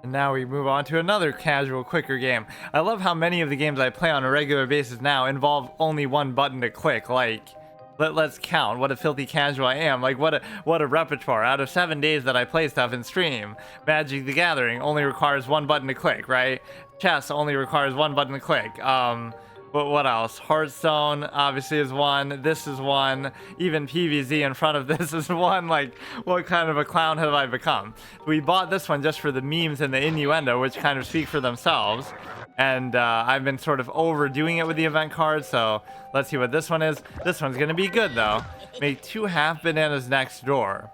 And now we move on to another casual, quicker game. I love how many of the games I play on a regular basis now involve only one button to click. Like, let's count what a filthy casual I am. Like, what a repertoire. Out of 7 days that I play stuff in stream, Magic the Gathering only requires one button to click, right? Chess only requires one button to click. But what else? Hearthstone obviously is one. This is one. Even PvZ in front of this is one. Like, what kind of a clown have I become? We bought this one just for the memes and the innuendo, which kind of speak for themselves. And I've been sort of overdoing it with the event cards, so let's see what this one is. This one's gonna be good though. Make 2 half bananas next door.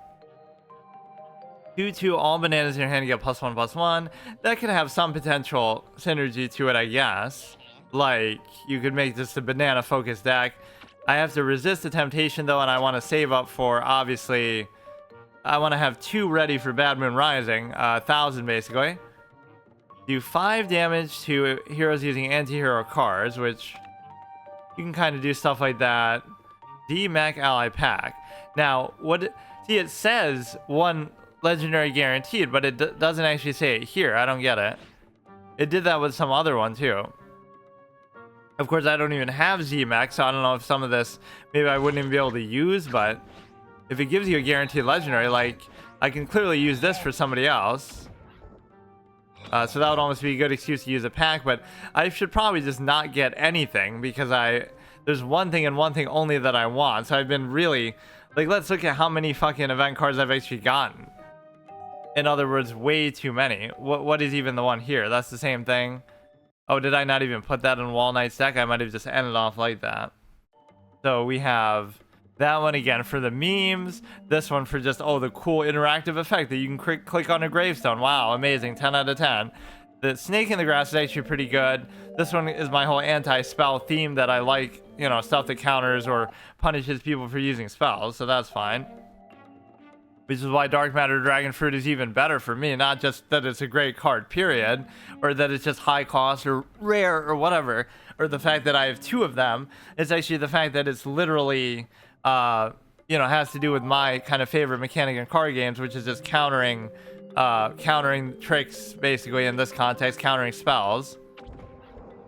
2/2 all bananas in your hand, you get +1/+1. That could have some potential synergy to it, I guess. Like, you could make just a banana focused deck. I have to resist the temptation though, and I want to save up for, obviously, I want to have 2 ready for Bad Moon Rising, 1,000 basically. Do 5 damage to heroes using anti-hero cards, which you can kind of do stuff like that. z-mech ally pack. Now, see, it says 1 legendary guaranteed, but it doesn't actually say it here. I don't get it. It did that with some other one too. Of course, I don't even have z-mech, so I don't know if some of this maybe I wouldn't even be able to use, but if it gives you a guaranteed legendary, like, I can clearly use this for somebody else. So that would almost be a good excuse to use a pack, but I should probably just not get anything because there's one thing and one thing only that I want. So I've been really, like, let's look at how many fucking event cards I've actually gotten. In other words, way too many. What is even the one here? That's the same thing. Oh, did I not even put that in Wall Knight's deck? I might have just ended off like that. So we have that one again for the memes. This one for just, oh, the cool interactive effect that you can click on a gravestone. Wow, amazing. 10 out of 10. The snake in the grass is actually pretty good. This one is my whole anti-spell theme that I like, you know, stuff that counters or punishes people for using spells. So that's fine. Which is why Dark Matter Dragon Fruit is even better for me. Not just that it's a great card, period, or that it's just high cost or rare or whatever, or the fact that I have 2 of them. It's actually the fact that it's literally, you know, has to do with my kind of favorite mechanic in card games, which is just countering tricks, basically, in this context, countering spells.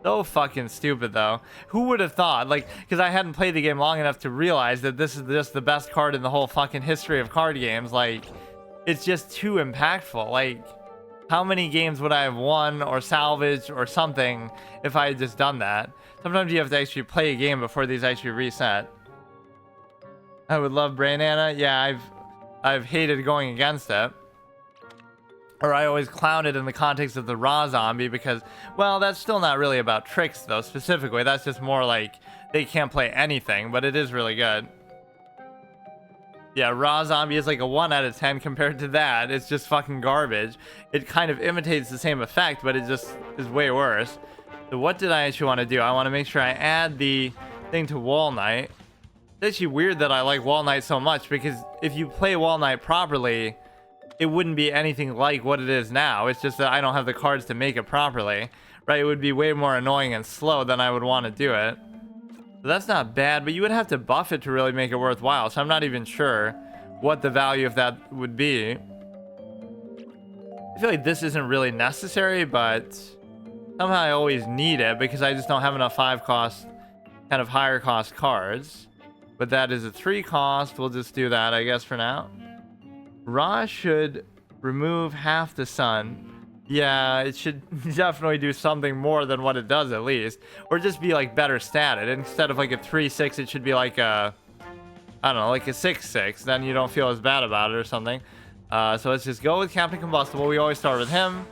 So fucking stupid though. Who would have thought, like, because I hadn't played the game long enough to realize that this is just the best card in the whole fucking history of card games. Like, it's just too impactful. Like, how many games would I have won or salvaged or something if I had just done that? Sometimes you have to actually play a game before these actually reset. I would love Brainana. Yeah, I've hated going against it. Or I always clown it in the context of the raw zombie because, well, that's still not really about tricks though, specifically. That's just more like they can't play anything, but it is really good. Yeah, raw zombie is like a 1 out of 10 compared to that. It's just fucking garbage. It kind of imitates the same effect, but it just is way worse. So what did I actually want to do? I want to make sure I add the thing to Wall Knight. It's actually weird that I like Wall Knight so much because if you play Wall Knight properly, it wouldn't be anything like what it is now. It's just that I don't have the cards to make it properly, right? It would be way more annoying and slow than I would want to do it. So that's not bad, but you would have to buff it to really make it worthwhile. So I'm not even sure what the value of that would be. I feel like this isn't really necessary, but somehow I always need it because I just don't have enough 5 cost, kind of higher cost cards. But that is a 3 cost. We'll just do that, I guess, for now. Ra should remove half the sun. Yeah, it should definitely do something more than what it does at least. Or just be like better statted. Instead of like a 3/6, it should be like a, I don't know, like a 6/6. Then you don't feel as bad about it or something. So let's just go with Captain Combustible. We always start with him.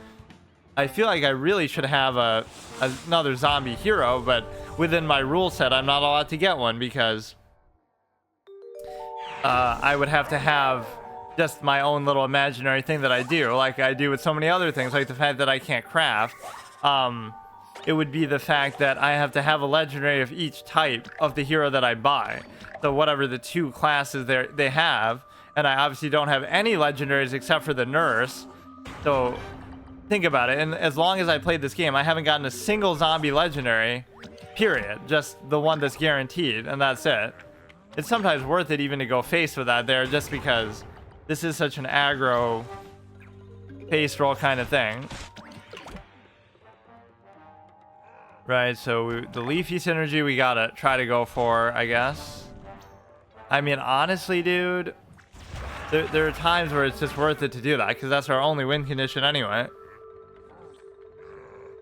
I feel like I really should have another zombie hero, but within my rule set, I'm not allowed to get one because I would have to have just my own little imaginary thing that I do, like I do with so many other things, like the fact that I can't craft. It would be the fact that I have to have a legendary of each type of the hero that I buy. So whatever the 2 classes they have, and I obviously don't have any legendaries except for the nurse. So think about it, and as long as I played this game, I haven't gotten a single zombie legendary, period. Just the one that's guaranteed, and that's it. It's sometimes worth it even to go face with that there, just because this is such an aggro pace roll kind of thing. Right, so the leafy synergy we gotta try to go for, I guess. I mean, honestly, dude, there are times where it's just worth it to do that, because that's our only win condition anyway.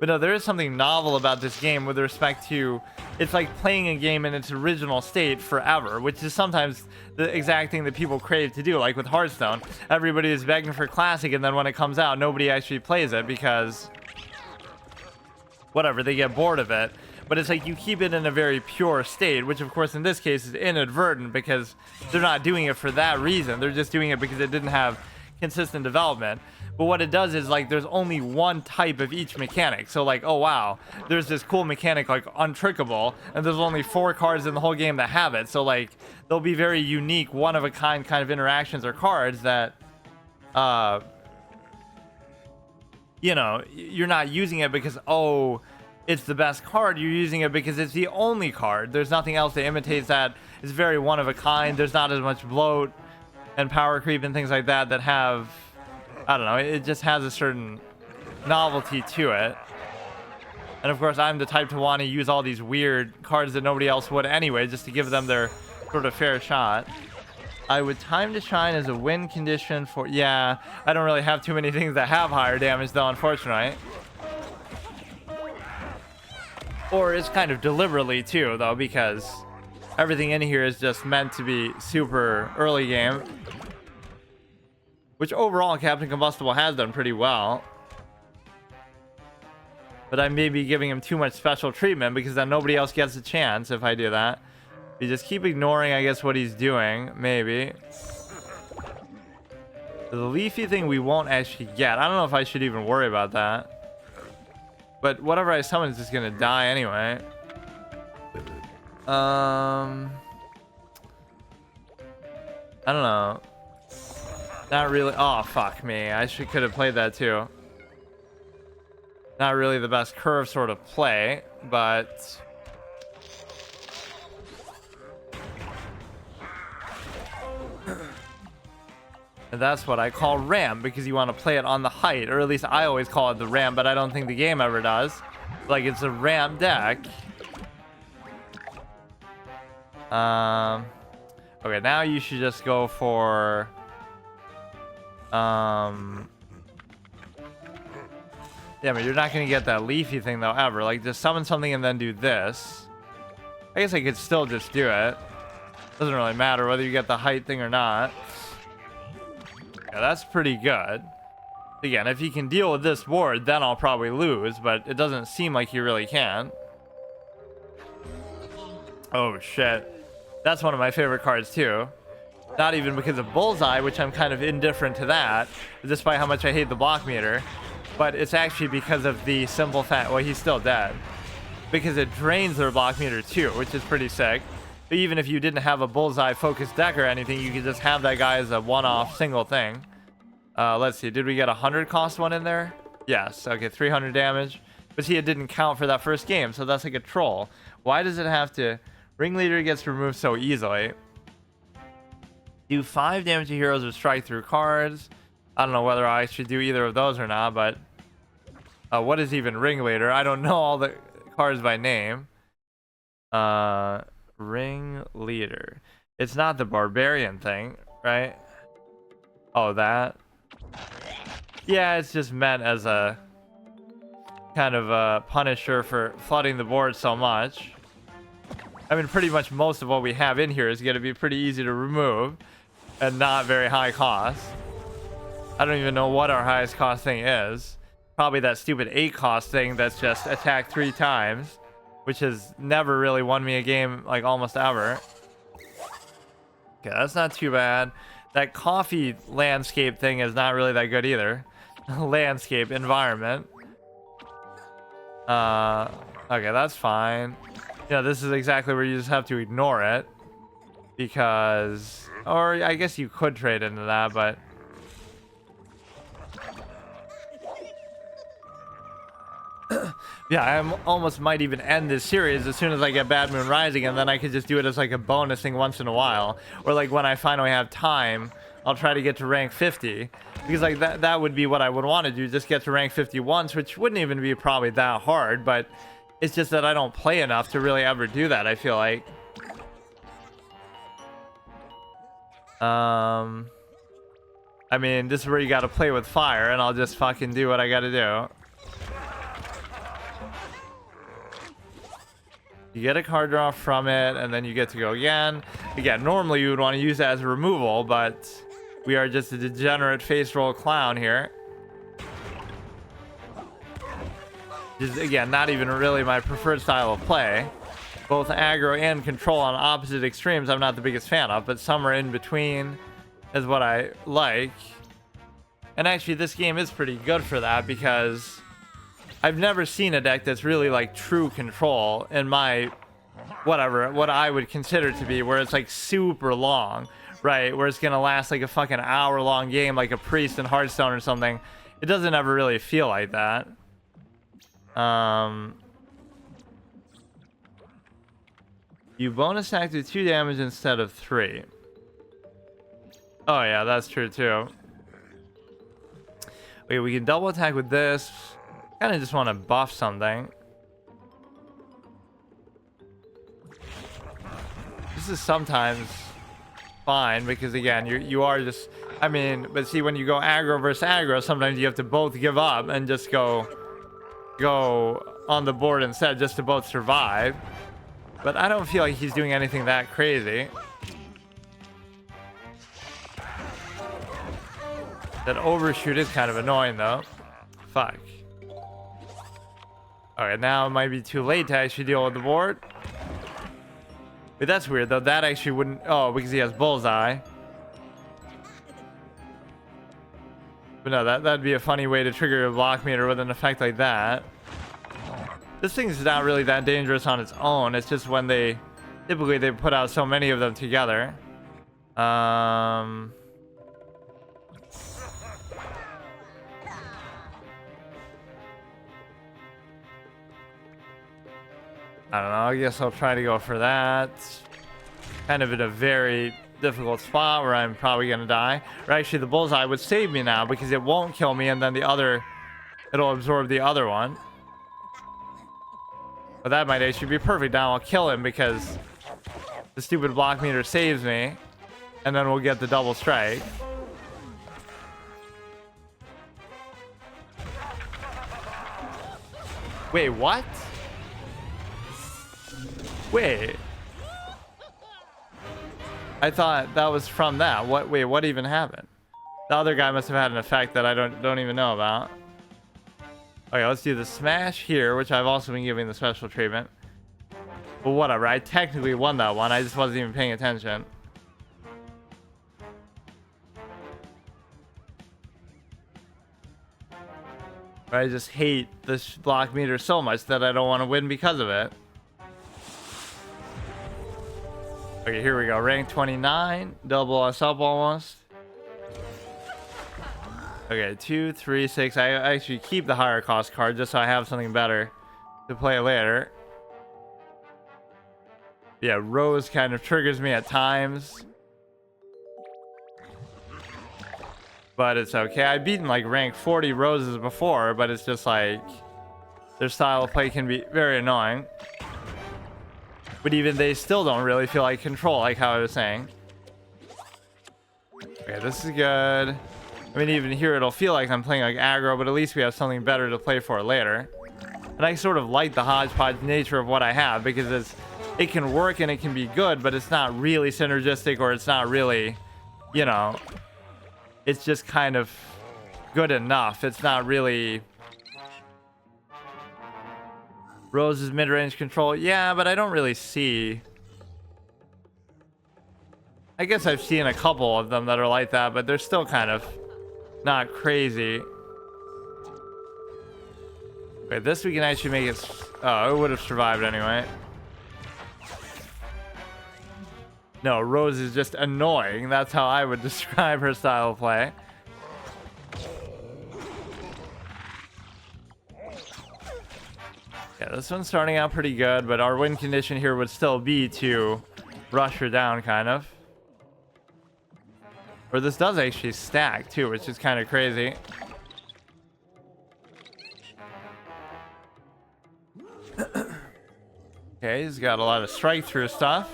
But no, there is something novel about this game with respect to, it's like playing a game in its original state forever, which is sometimes the exact thing that people crave to do. Like with Hearthstone, everybody is begging for Classic, and then when it comes out, nobody actually plays it because, whatever, they get bored of it. But it's like you keep it in a very pure state, which of course in this case is inadvertent because they're not doing it for that reason. They're just doing it because it didn't have consistent development. But what it does is, like, there's only one type of each mechanic. So like, oh wow, there's this cool mechanic like Untrickable, and there's only 4 cards in the whole game that have it. So like, there'll be very unique, one-of-a-kind kind of interactions or cards that you know, you're not using it because, oh, it's the best card. You're using it because it's the only card. There's nothing else that imitates that. It's very one-of-a-kind. There's not as much bloat and power creep and things like that that have, I don't know, it just has a certain novelty to it. And of course, I'm the type to want to use all these weird cards that nobody else would anyway, just to give them their sort of fair shot. I would time to shine as a win condition for, yeah, I don't really have too many things that have higher damage though, unfortunately. Or it's kind of deliberately too though, because everything in here is just meant to be super early game. Which overall Captain Combustible has done pretty well. But I may be giving him too much special treatment because then nobody else gets a chance if I do that. You just keep ignoring, I guess, what he's doing, maybe. The leafy thing we won't actually get. I don't know if I should even worry about that. But whatever I summon is just gonna die anyway. I don't know. Not really. Oh, fuck me. I could have played that too. Not really the best curve sort of play, but and that's what I call ram, because you want to play it on the height, or at least I always call it the ram, but I don't think the game ever does. Like, it's a ram deck. Okay, now you should just go for yeah, but you're not gonna get that leafy thing though ever. Like, just summon something and then do this. I guess I could still just do it. Doesn't really matter whether you get the height thing or not. Yeah, that's pretty good. Again, if he can deal with this board, then I'll probably lose, but it doesn't seem like he really can. Oh shit. That's one of my favorite cards too. Not even because of Bullseye, which I'm kind of indifferent to that, despite how much I hate the block meter. But it's actually because of the simple fact, well, he's still dead. Because it drains their block meter too, which is pretty sick. But even if you didn't have a Bullseye focused deck or anything, you could just have that guy as a one-off single thing. Let's see, did we get a 100 cost one in there? Yes, okay, 300 damage. But see, it didn't count for that first game, so that's like a troll. Why does it have to... Ringleader gets removed so easily. Do 5 damage to heroes with strike through cards. I don't know whether I should do either of those or not, but... what is even Ringleader? I don't know all the cards by name. Ringleader. It's not the barbarian thing, right? Oh, that? Yeah, it's just meant as a kind of a punisher for flooding the board so much. I mean, pretty much most of what we have in here is going to be pretty easy to remove and not very high cost. I don't even know what our highest cost thing is. Probably that stupid 8 cost thing that's just attacked 3 times, which has never really won me a game, like, almost ever. Okay, that's not too bad. That coffee landscape thing is not really that good either. Landscape, environment. Okay, that's fine. Yeah, this is exactly where you just have to ignore it. Because... Or, I guess you could trade into that, but... Yeah, I almost might even end this series as soon as I get Bad Moon Rising, and then I could just do it as like a bonus thing once in a while. Or like when I finally have time, I'll try to get to rank 50. Because like that would be what I would want to do, just get to rank 50 once, which wouldn't even be probably that hard, but it's just that I don't play enough to really ever do that, I feel like. I mean, this is where you gotta play with fire, and I'll just fucking do what I gotta do. You get a card draw from it, and then you get to go again. Again, normally you would want to use that as a removal, but we are just a degenerate face roll clown here. Just, again, not even really my preferred style of play. Both aggro and control on opposite extremes I'm not the biggest fan of, but somewhere in between is what I like. And actually this game is pretty good for that, because I've never seen a deck that's really like true control in my what I would consider to be, where it's like super long, right? Where it's gonna last like a fucking hour-long game, like a Priest in Hearthstone or something. It doesn't ever really feel like that. You bonus act with 2 damage instead of 3. Oh yeah, that's true too. Wait, we can double attack with this. Kind of just want to buff something. This is sometimes fine, because again, you are just, I mean, but see, when you go aggro versus aggro, sometimes you have to both give up and just go on the board instead, just to both survive. But I don't feel like he's doing anything that crazy. That overshoot is kind of annoying though. Fuck. Alright, now it might be too late to actually deal with the board. But that's weird though. That actually wouldn't... Oh, because he has bullseye. But no, that'd be a funny way to trigger a block meter with an effect like that. This thing's not really that dangerous on its own. It's just when typically they put out so many of them together. I don't know. I guess I'll try to go for that. Kind of in a very difficult spot where I'm probably gonna die. Or actually, the bullseye would save me now, because it won't kill me, and then it'll absorb the other one. But that might actually be perfect. Now I'll kill him because the stupid block meter saves me, and then we'll get the double strike. Wait, what? Wait. I thought that was from that. Wait, what even happened? The other guy must have had an effect that I don't even know about. Okay, let's do the smash here, which I've also been giving the special treatment. But whatever, I technically won that one. I just wasn't even paying attention. I just hate this block meter so much that I don't want to win because of it. Okay, here we go. Rank 29. Double us up almost. Okay, 2, 3, 6. I actually keep the higher cost card just so I have something better to play later. Yeah, Rose kind of triggers me at times. But it's okay. I've beaten like rank 40 Roses before, but it's just like their style of play can be very annoying. But even they still don't really feel like control, like how I was saying. Okay, this is good. I mean, even here it'll feel like I'm playing like aggro, but at least we have something better to play for later. And I sort of like the hodgepodge nature of what I have, because it can work and it can be good, but it's not really synergistic, or it's not really, you know, it's just kind of good enough. It's not really... Rose's mid-range control. Yeah, but I don't really see... I guess I've seen a couple of them that are like that, but they're still kind of not crazy. Wait, this we can actually make it... Oh, it would have survived anyway. No, Rose is just annoying. That's how I would describe her style of play. Yeah, this one's starting out pretty good, but our win condition here would still be to rush her down, kind of. Or this does actually stack too, which is kind of crazy. Okay, he's got a lot of strike through stuff.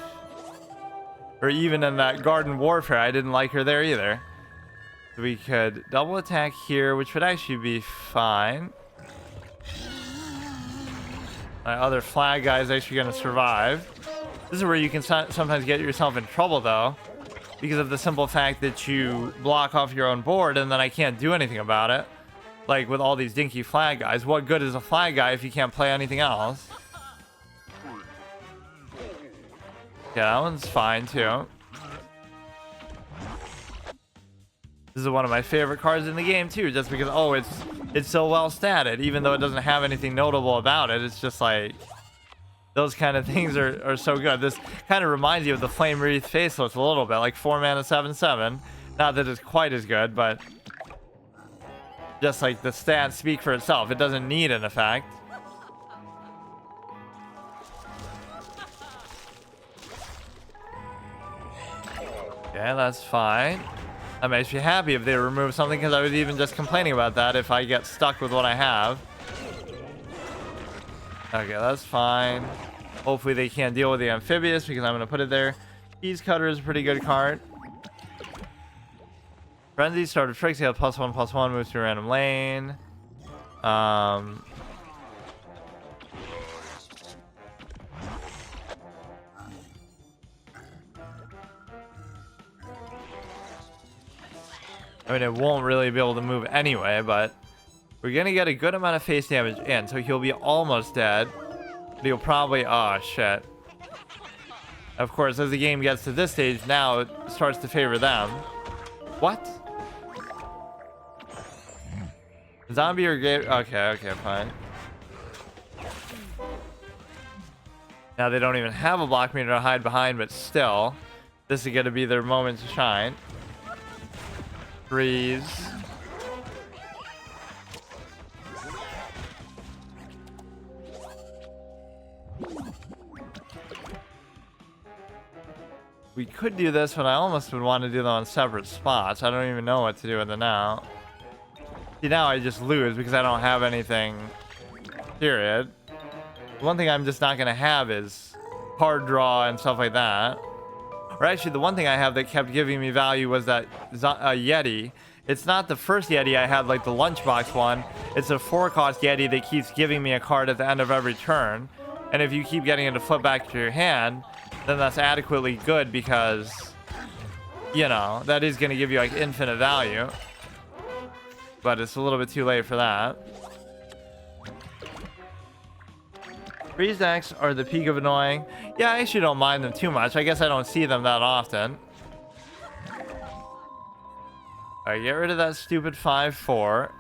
Or even in that garden warfare, I didn't like her there either. We could double attack here, which would actually be fine. My other flag guy is actually going to survive. This is where you can sometimes get yourself in trouble, though, because of the simple fact that you block off your own board, and then I can't do anything about it. Like with all these dinky flag guys. What good is a flag guy if you can't play anything else? Yeah, that one's fine, too. This is one of my favorite cards in the game, too, just because, oh, it's so well statted, even though it doesn't have anything notable about it. It's just like, those kind of things are so good. This kind of reminds you of the Flame Wreath Faceless a little bit, like 4 mana 7/7. Not that it's quite as good, but just like the stats speak for itself. It doesn't need an effect. Yeah, that's fine. I'm actually happy if they remove something, because I was even just complaining about that if I get stuck with what I have. Okay, that's fine. Hopefully they can't deal with the amphibious, because I'm going to put it there. Cheese Cutter is a pretty good card. Frenzy, Start of Tricks, he has +1/+1, moves to a random lane. I mean, it won't really be able to move anyway, but we're going to get a good amount of face damage in, so he'll be almost dead. But he'll probably... Oh, shit. Of course, as the game gets to this stage, now it starts to favor them. What? Zombie or game? Okay, fine. Now they don't even have a block meter to hide behind, but still, this is going to be their moment to shine. Freeze. We could do this, but I almost would want to do them on separate spots. I don't even know what to do with it now. See, now I just lose because I don't have anything. Period. One thing I'm just not going to have is card draw and stuff like that. Or actually, the one thing I have that kept giving me value was that Yeti. It's not the first Yeti I had, like the lunchbox one. It's a 4-cost Yeti that keeps giving me a card at the end of every turn. And if you keep getting it to flip back to your hand, then that's adequately good because, you know, that is going to give you like infinite value. But it's a little bit too late for that. Freeze decks are the peak of annoying. Yeah, I actually don't mind them too much. I guess I don't see them that often. Alright, get rid of that stupid 5/4.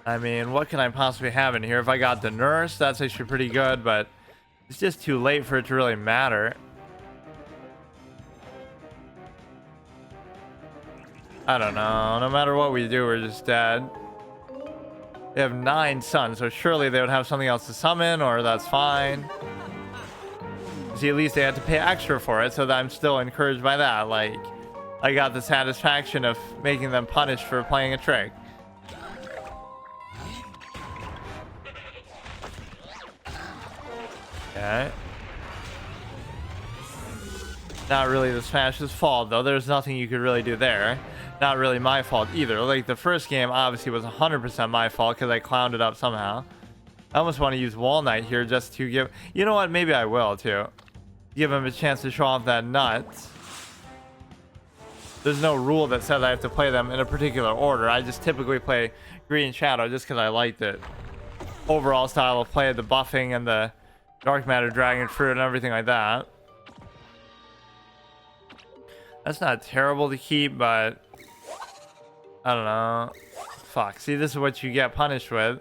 I mean, what can I possibly have in here? If I got the nurse, that's actually pretty good, but it's just too late for it to really matter. I don't know. No matter what we do, we're just dead. They have 9 suns, so surely they would have something else to summon, or that's fine. See, at least they had to pay extra for it, so that I'm still encouraged by that. Like, I got the satisfaction of making them punished for playing a trick. Okay. Not really the Smash's fault, though. There's nothing you could really do there. Not really my fault either. Like, the first game obviously was 100% my fault because I clowned it up somehow. I almost want to use Wall Knight here just to give... You know what? Maybe I will, too. Give him a chance to show off that nut. There's no rule that says I have to play them in a particular order. I just typically play Green Shadow just because I liked it. Overall style of play, the buffing and the Dark Matter Dragon Fruit and everything like that. That's not terrible to keep, but... I don't know. Fuck. See, this is what you get punished with.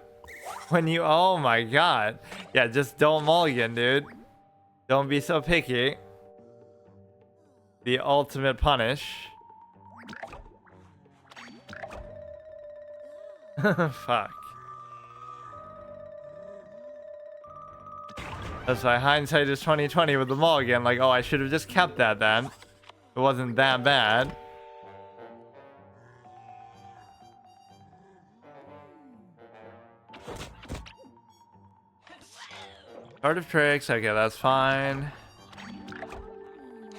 When you... Oh my god. Yeah, just don't mulligan, dude. Don't be so picky. The ultimate punish. Fuck. That's why hindsight is 2020 with the mulligan. Like, oh, I should have just kept that then. It wasn't that bad. Art of Tricks, okay, that's fine.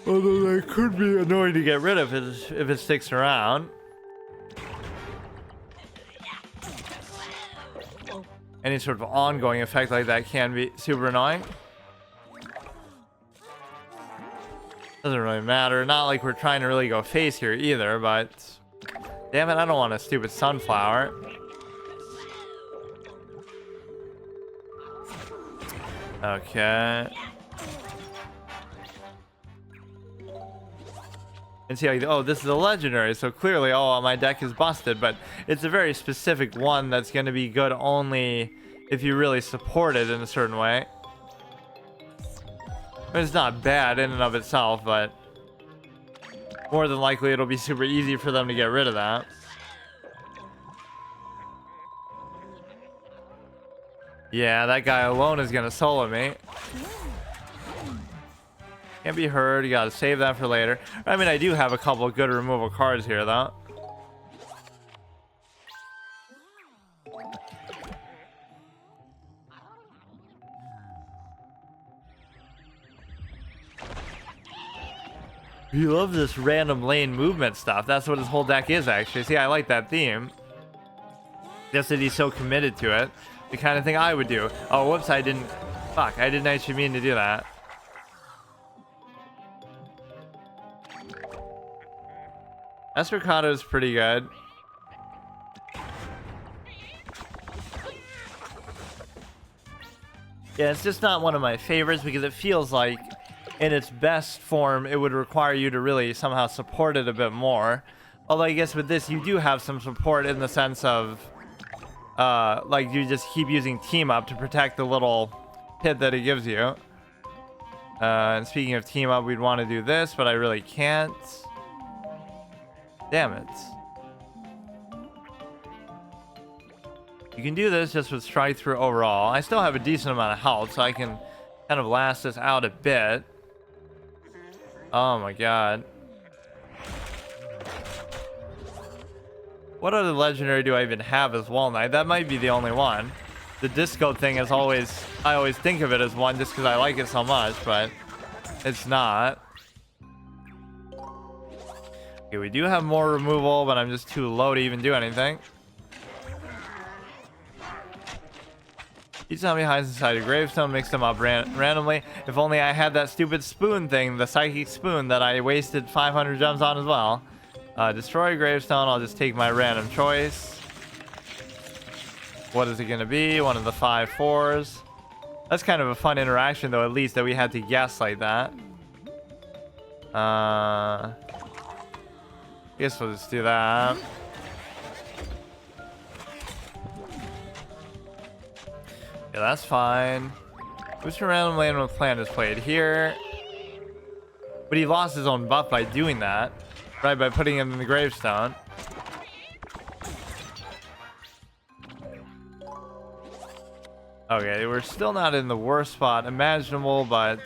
Although that could be annoying to get rid of if it sticks around. Any sort of ongoing effect like that can be super annoying. Doesn't really matter. Not like we're trying to really go face here either, but... Damn it, I don't want a stupid sunflower. Okay. And see, like, oh, this is a legendary, so clearly, oh, my deck is busted, but it's a very specific one that's going to be good only if you really support it in a certain way. I mean, it's not bad in and of itself, but more than likely it'll be super easy for them to get rid of that. Yeah, that guy alone is going to solo me. Can't be heard. You gotta save that for later. I mean, I do have a couple of good removal cards here, though. You love this random lane movement stuff. That's what his whole deck is, actually. See, I like that theme. Just that he's so committed to it. The kind of thing I would do. Oh, whoops, I didn't... Fuck, I didn't actually mean to do that. Esmercado is pretty good. Yeah, it's just not one of my favorites because it feels like in its best form it would require you to really somehow support it a bit more. Although I guess with this you do have some support in the sense of like you just keep using team up to protect the little pit that it gives you. And speaking of team up, we'd want to do this, but I really can't. Damn it. You can do this just with strike through overall. I still have a decent amount of health, so I can kind of last this out a bit. Oh my god. What other legendary do I even have as Wall Knight? That might be the only one. The disco thing is always... I always think of it as one just because I like it so much, but it's not. Okay, we do have more removal, but I'm just too low to even do anything. Each time he hides inside a gravestone, mix them up randomly. If only I had that stupid spoon thing, the psychic spoon that I wasted 500 gems on as well. Destroy a gravestone, I'll just take my random choice. What is it going to be? One of the 5/4s. That's kind of a fun interaction, though, at least, that we had to guess like that. Guess we'll just do that. Yeah, that's fine. Which random lane with plan is played here? But he lost his own buff by doing that, right? By putting him in the gravestone. Okay, we're still not in the worst spot imaginable, but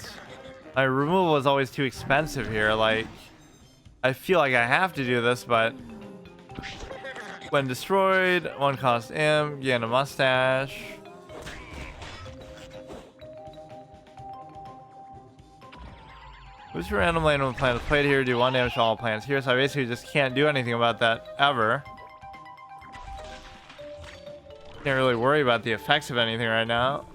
my removal is always too expensive here. Like, I feel like I have to do this, but when destroyed, one cost M, gain a mustache. Who's your random lane when plant is played here? Do 1 damage to all plants here, so I basically just can't do anything about that ever. Can't really worry about the effects of anything right now.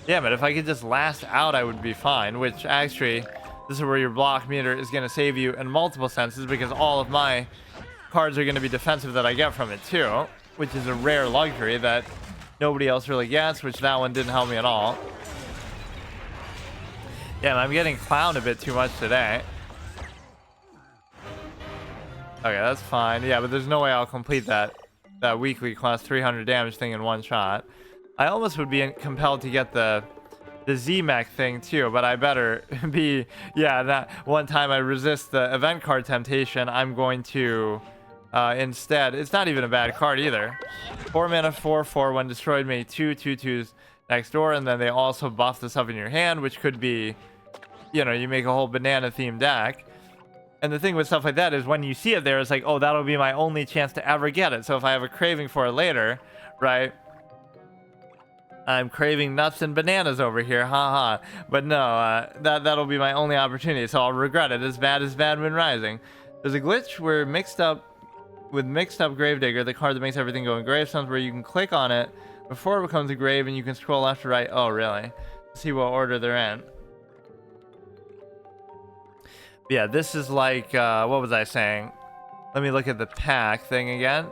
Yeah, but if I could just last out, I would be fine, which actually, this is where your block meter is going to save you in multiple senses because all of my cards are going to be defensive that I get from it too, which is a rare luxury that nobody else really gets, which that one didn't help me at all. Yeah, I'm getting clowned a bit too much today. Okay, that's fine. Yeah, but there's no way I'll complete that weekly class 300 damage thing in one shot. I almost would be compelled to get the z-mech thing too, but I better be... Yeah, that one time I resist the event card temptation, I'm going to instead... It's not even a bad card either. 4 mana, 4/4. When destroyed, make 2/2/2s next door, and then they also buff the stuff in your hand, which could be, you know, you make a whole banana themed deck. And the thing with stuff like that is when you see it there, it's like, oh, that'll be my only chance to ever get it. So if I have a craving for it later, right? I'm craving nuts and bananas over here, haha. But no, that'll be my only opportunity, so I'll regret it as bad as Bad Moon Rising. There's a glitch where mixed up Gravedigger, the card that makes everything go in gravestones, where you can click on it before it becomes a grave and you can scroll left to right. Oh, really? See what order they're in. Yeah, this is like, what was I saying? Let me look at the pack thing again.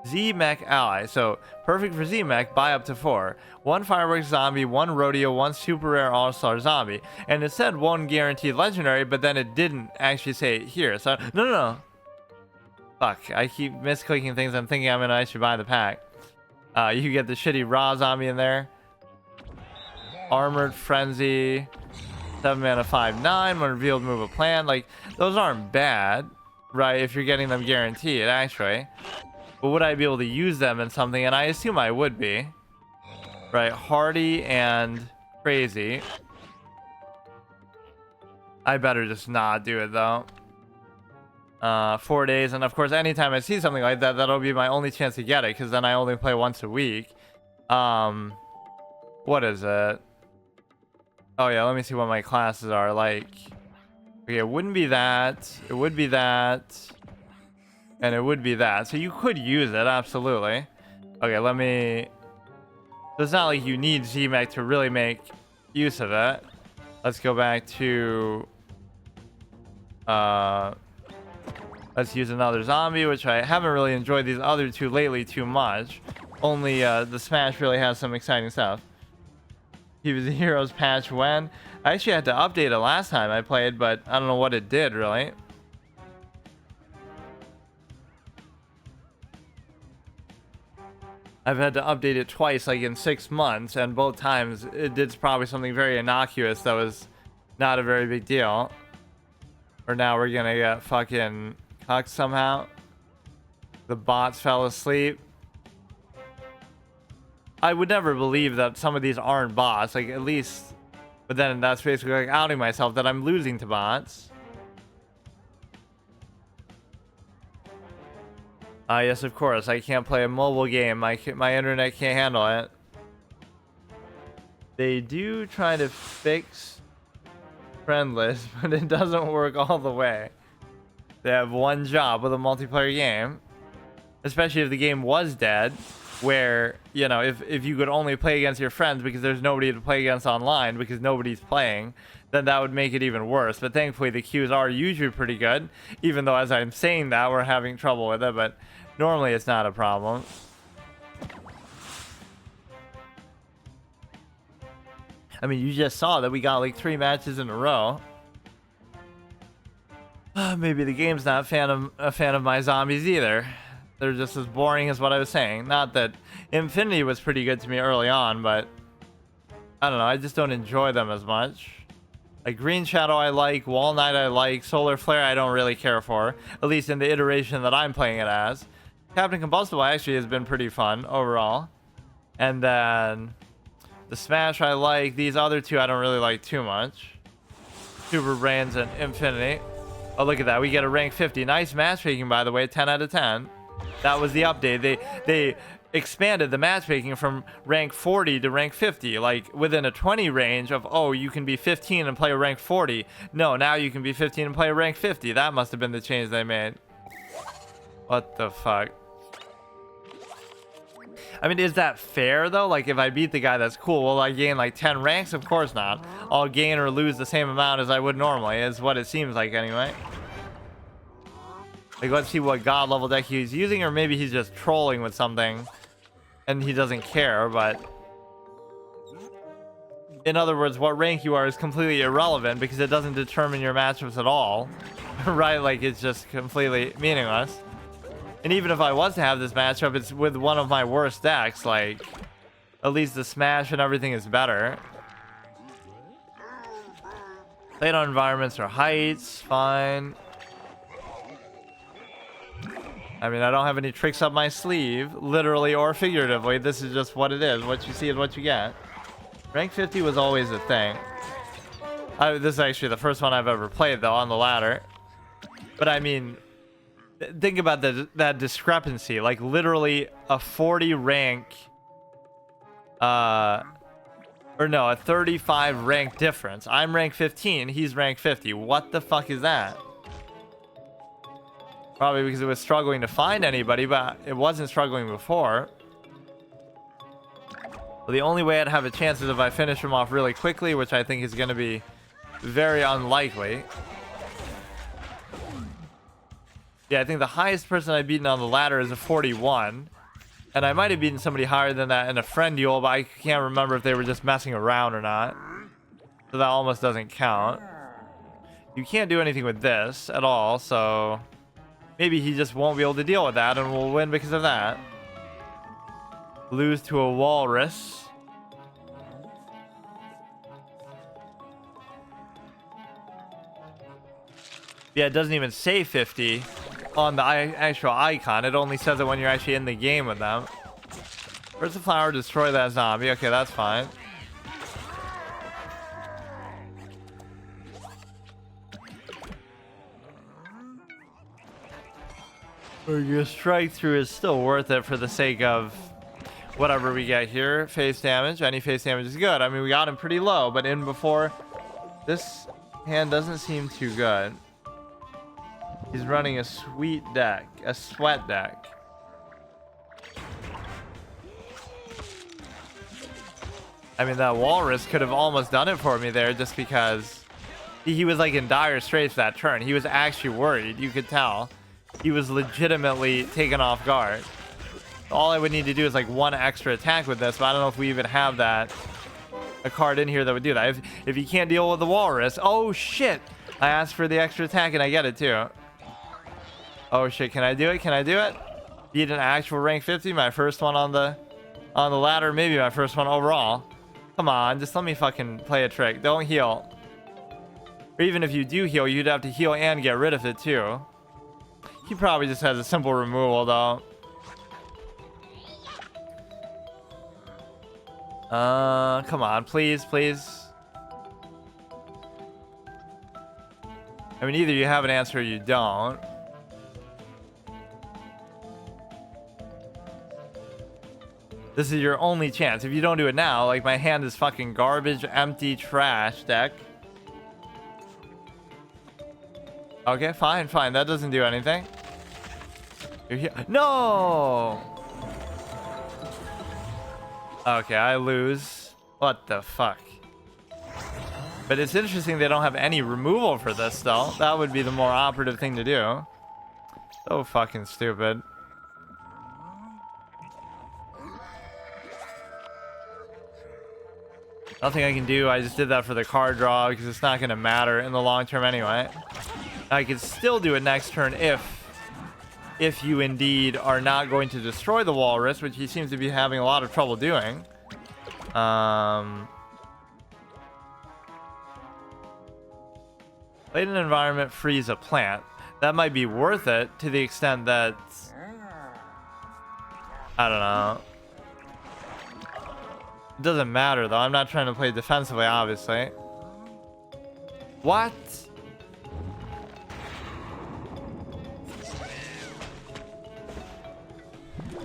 Z-mech ally. So, perfect for Z-mech, buy up to 4. 1 fireworks zombie, 1 rodeo, 1 super rare all-star zombie. And it said 1 guaranteed legendary, but then it didn't actually say it here. So, no. Fuck, I keep misclicking things. I'm thinking I should buy the pack. You can get the shitty raw zombie in there. Armored Frenzy. 7 mana 5/9. When revealed, move a plan. Like, those aren't bad, right? If you're getting them guaranteed, actually. But would I be able to use them in something? And I assume I would be. Right, hardy and crazy. I better just not do it, though. 4 days, and of course, anytime I see something like that, that'll be my only chance to get it, because then I only play once a week. What is it? Oh yeah, let me see what my classes are like. Okay, it wouldn't be that. It would be that. And it would be that. So you could use it, absolutely. Okay, let me... So it's not like you need z-mech to really make use of it. Let's go back to... Let's use another zombie, which I haven't really enjoyed these other two lately too much. Only the Smash really has some exciting stuff. He was a Heroes patch when? I actually had to update it last time I played, but I don't know what it did, really. I've had to update it twice, like in 6 months, and both times it did probably something very innocuous that was not a very big deal. Or now we're gonna get fucking cucked somehow. The bots fell asleep. I would never believe that some of these aren't bots, like at least, but then that's basically like outing myself that I'm losing to bots. Yes, of course, I can't play a mobile game. My internet can't handle it. They do try to fix friendless, but it doesn't work all the way. They have one job with a multiplayer game, especially if the game was dead, where, you know, if you could only play against your friends because there's nobody to play against online because nobody's playing, then that would make it even worse. But thankfully the queues are usually pretty good, even though as I'm saying that we're having trouble with it, but normally it's not a problem. I mean, you just saw that we got like 3 matches in a row. Maybe the game's not a fan of my zombies either. They're just as boring as what I was saying. Not that Infinity was pretty good to me early on, but I don't know, I just don't enjoy them as much. Like Green Shadow I like, Wall Knight I like, Solar Flare I don't really care for, at least in the iteration that I'm playing it as. Captain Combustible actually has been pretty fun overall. And then the Smash I like, these other two I don't really like too much. Super Brains and Infinity. Oh, look at that, we get a rank 50. Nice matchmaking, by the way, 10 out of 10. That was the update. They expanded the matchmaking from rank 40 to rank 50, like within a 20 range of, oh, you can be 15 and play a rank 40. No, now you can be 15 and play a rank 50. That must have been the change they made. What the fuck? I mean, is that fair though? Like if I beat the guy, that's cool. Will I gain like 10 ranks? Of course not. I'll gain or lose the same amount as I would normally, is what it seems like anyway. Like, let's see what god level deck he's using, or maybe he's just trolling with something and he doesn't care, but in other words, what rank you are is completely irrelevant because it doesn't determine your matchups at all. Right? Like, it's just completely meaningless. And even if I was to have this matchup, it's with one of my worst decks. Like, at least the Smash and everything is better. Played on environments or heights, fine. I mean, I don't have any tricks up my sleeve, literally or figuratively. This is just what it is. What you see is what you get. Rank 50 was always a thing. This is actually the first one I've ever played, though, on the ladder. But I mean, think about that discrepancy. Like, literally a 40 rank... a 35 rank difference. I'm rank 15, he's rank 50. What the fuck is that? Probably because it was struggling to find anybody, but it wasn't struggling before. Well, the only way I'd have a chance is if I finish him off really quickly, which I think is going to be very unlikely. Yeah, I think the highest person I've beaten on the ladder is a 41. And I might have beaten somebody higher than that in a friend duel, but I can't remember if they were just messing around or not. So that almost doesn't count. You can't do anything with this at all, so... maybe he just won't be able to deal with that and we'll win because of that. Lose to a walrus. Yeah, it doesn't even say 50 on the actual icon. It only says it when you're actually in the game with them. Where's the flower? Destroy that zombie. Okay, that's fine. Your strike through is still worth it for the sake of whatever we get here. Face damage. Any face damage is good. I mean, we got him pretty low, but in before, this hand doesn't seem too good. He's running a sweet deck. A sweat deck. I mean, that walrus could have almost done it for me there just because he was like in dire straits that turn. He was actually worried. You could tell. He was legitimately taken off guard. All I would need to do is like one extra attack with this, but I don't know if we even have that. A card in here that would do that. If you can't deal with the walrus. Oh, shit. I asked for the extra attack and I get it too. Oh, shit. Can I do it? Can I do it? Beat an actual rank 50. My first one on the ladder. Maybe my first one overall. Come on. Just let me fucking play a trick. Don't heal. Or even if you do heal, you'd have to heal and get rid of it too. He probably just has a simple removal, though. Come on, please, please. I mean, either you have an answer or you don't. This is your only chance. If you don't do it now, like, my hand is fucking garbage, empty, trash deck. Okay, fine, fine. That doesn't do anything. You're here. No! Okay, I lose. What the fuck? But it's interesting they don't have any removal for this, though. That would be the more operative thing to do. So fucking stupid. Nothing I can do. I just did that for the card draw because it's not going to matter in the long term anyway. I could still do it next turn if you indeed are not going to destroy the walrus, which he seems to be having a lot of trouble doing. Play an environment, freeze a plant. That might be worth it to the extent that... I don't know. It doesn't matter, though. I'm not trying to play defensively, obviously. What?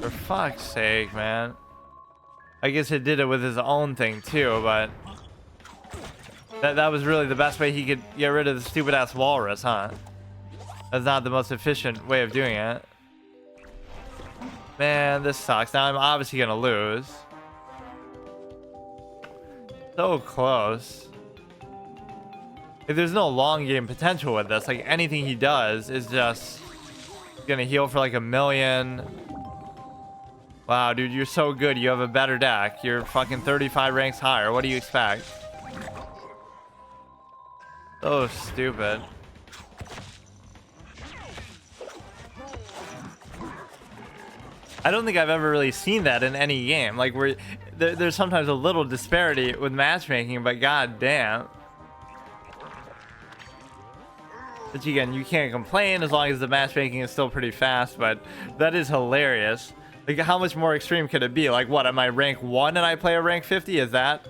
For fuck's sake, man. I guess it did it with his own thing, too, but... That was really the best way he could get rid of the stupid-ass walrus, huh? That's not the most efficient way of doing it. Man, this sucks. Now I'm obviously gonna lose. So close. If there's no long game potential with this, like anything he does is just gonna heal for like 1,000,000. Wow, dude, you're so good. You have a better deck. You're fucking 35 ranks higher. What do you expect? So stupid. I don't think I've ever really seen that in any game. Like, where there's sometimes a little disparity with matchmaking, but god damn. Which again, you can't complain as long as the matchmaking is still pretty fast, but that is hilarious. Like, how much more extreme could it be? Like, what, am I rank 1 and I play a rank 50? Is that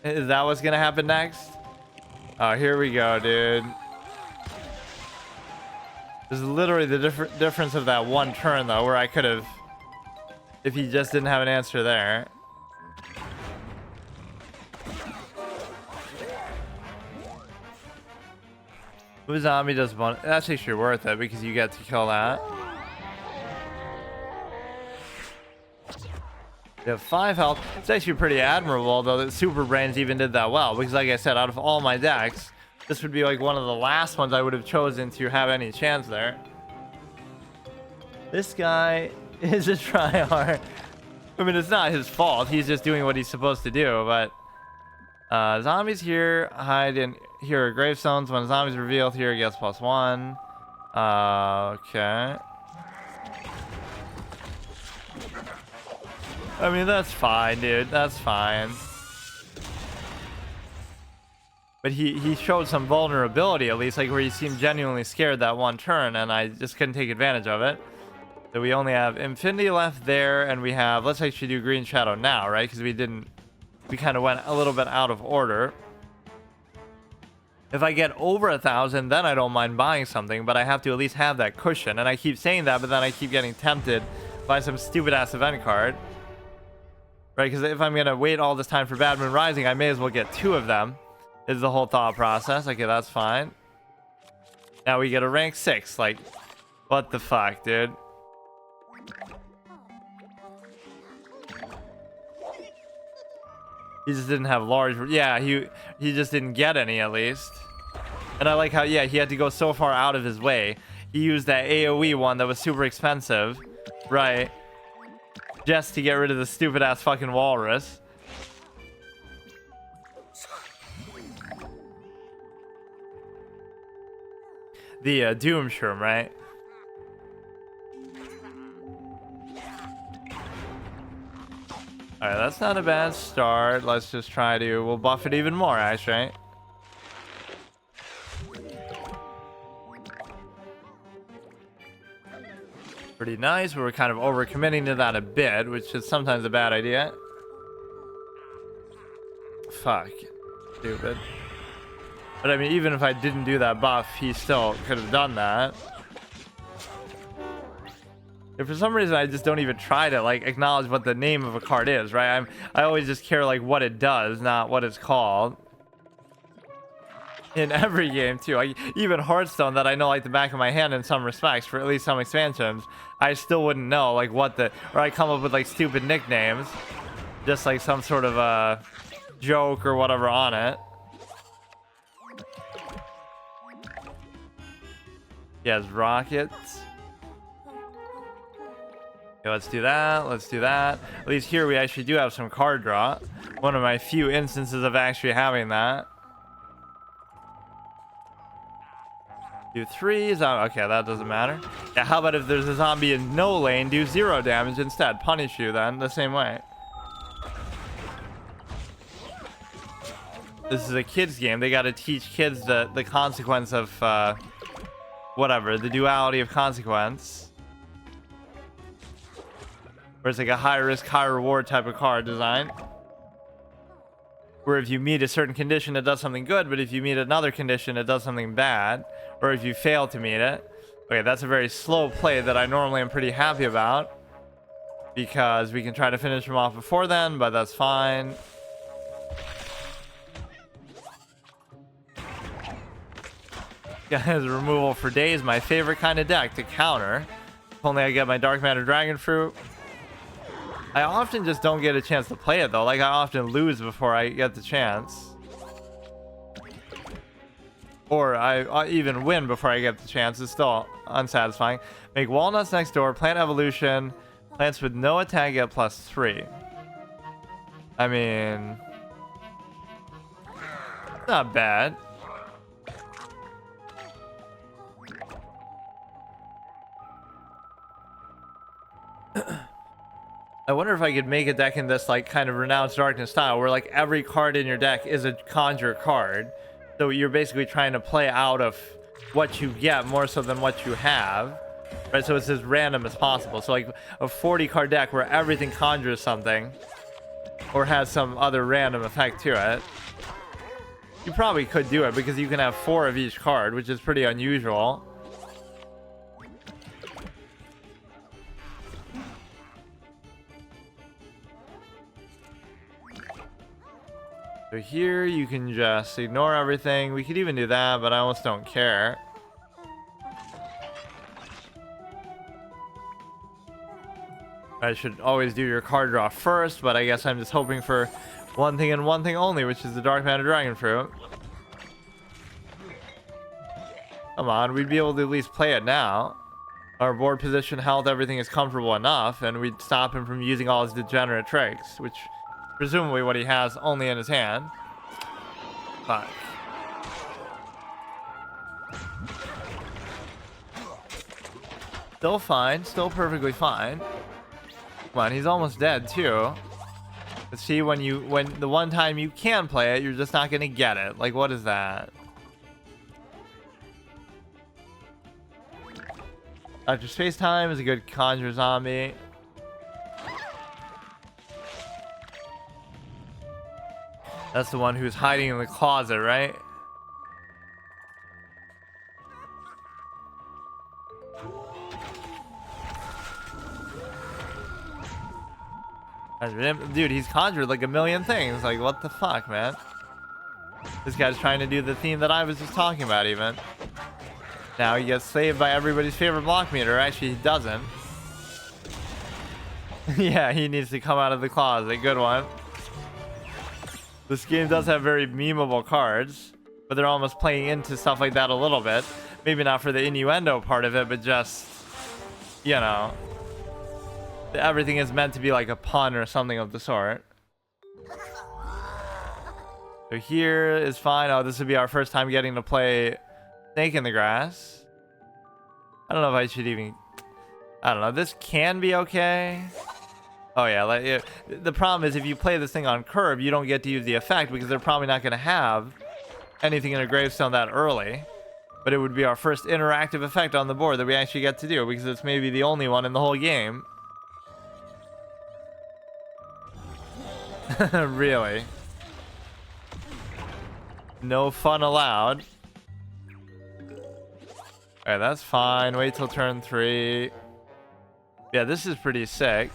what's gonna happen next? Oh, here we go, dude. This is literally the difference of that one turn, though, where I could have, if he just didn't have an answer there. Who zombie does one? That's actually worth it because you get to kill that. You have 5 health. It's actually pretty admirable, though, that Super Brains even did that well. Because, like I said, out of all my decks, this would be like one of the last ones I would have chosen to have any chance there. This guy is a tryhard. I mean, it's not his fault. He's just doing what he's supposed to do. But zombies here hide in here are gravestones. When zombies revealed here, it gets +1. Okay. I mean, that's fine, dude. That's fine. But he showed some vulnerability, at least, like where he seemed genuinely scared that one turn, and I just couldn't take advantage of it. So we only have Infinity left there, and we have, let's actually do Green Shadow now, right? Because we kind of went a little bit out of order. If I get over 1,000, then I don't mind buying something, but I have to at least have that cushion. And I keep saying that, but then I keep getting tempted by some stupid-ass event card. Right, because if I'm going to wait all this time for Bad Moon Rising, I may as well get 2 of them, is the whole thought process. Okay, that's fine. Now we get a rank 6. Like, what the fuck, dude? He just didn't have large... Yeah, he just didn't get any, at least. And I like how, yeah, he had to go so far out of his way. He used that AoE one that was super expensive. Right. Just to get rid of the stupid-ass fucking walrus. The Doom Shroom, right? Alright, that's not a bad start. Let's just try to... We'll buff it even more, actually. Pretty nice. We were kind of overcommitting to that a bit, which is sometimes a bad idea. Fuck. Stupid. But I mean, even if I didn't do that buff, he still could have done that. If for some reason I just don't even try to like acknowledge what the name of a card is, right? I always just care like what it does, not what it's called. In every game too. Even Hearthstone, that I know like the back of my hand in some respects for at least some expansions, I still wouldn't know like what the, or I come up with like stupid nicknames, just like some sort of a joke or whatever on it. He has rockets. Okay, let's do that. Let's do that. At least here we actually do have some card draw. One of my few instances of actually having that. Do 3. Okay, that doesn't matter. Yeah, how about if there's a zombie in no lane, do 0 damage instead. Punish you then, the same way. This is a kids game. They got to teach kids the consequence of whatever, the duality of consequence. Where it's like a high risk, high reward type of card design. Where if you meet a certain condition, it does something good, but if you meet another condition, it does something bad. Or if you fail to meet it. Okay, that's a very slow play that I normally am pretty happy about. Because we can try to finish him off before then, but that's fine. Guys, removal for days, my favorite kind of deck to counter. If only I get my Dark Matter Dragon Fruit. I often just don't get a chance to play it though. Like I often lose before I get the chance. Or I even win before I get the chance. It's still unsatisfying. Make walnuts next door. Plant evolution. Plants with no attack get +3. I mean, not bad. I wonder if I could make a deck in this like kind of Renounced Darkness style where like every card in your deck is a conjure card. So you're basically trying to play out of what you get more so than what you have, right? So it's as random as possible. So like a 40 card deck where everything conjures something or has some other random effect to it, you probably could do it because you can have 4 of each card, which is pretty unusual. So here you can just ignore everything. We could even do that, but I almost don't care. I should always do your card draw first, but I guess I'm just hoping for one thing and one thing only, which is the Dark Matter Dragon Fruit. Come on, we'd be able to at least play it now. Our board position, health, everything is comfortable enough, and we'd stop him from using all his degenerate tricks, which presumably what he has only in his hand. Fuck. Still fine, still perfectly fine. Come on, he's almost dead too. But see, when the one time you can play it, you're just not gonna get it. Like, what is that? Dr. Space Time is a good conjure zombie. That's the one who's hiding in the closet, right? Dude, he's conjured like a million things. Like, what the fuck, man? This guy's trying to do the theme that I was just talking about, even. Now he gets saved by everybody's favorite block meter. Actually, he doesn't. Yeah, he needs to come out of the closet. Good one. This game does have very memeable cards, but they're almost playing into stuff like that a little bit. Maybe not for the innuendo part of it, but just, you know, everything is meant to be like a pun or something of the sort. So here is fine. Oh, this would be our first time getting to play Snake in the Grass. I don't know if I should even... I don't know. This can be okay. Oh yeah, like the problem is if you play this thing on curve, you don't get to use the effect because they're probably not going to have anything in a gravestone that early. But it would be our first interactive effect on the board that we actually get to do because it's maybe the only one in the whole game. Really? No fun allowed. Alright, that's fine. Wait till turn 3. Yeah, this is pretty sick.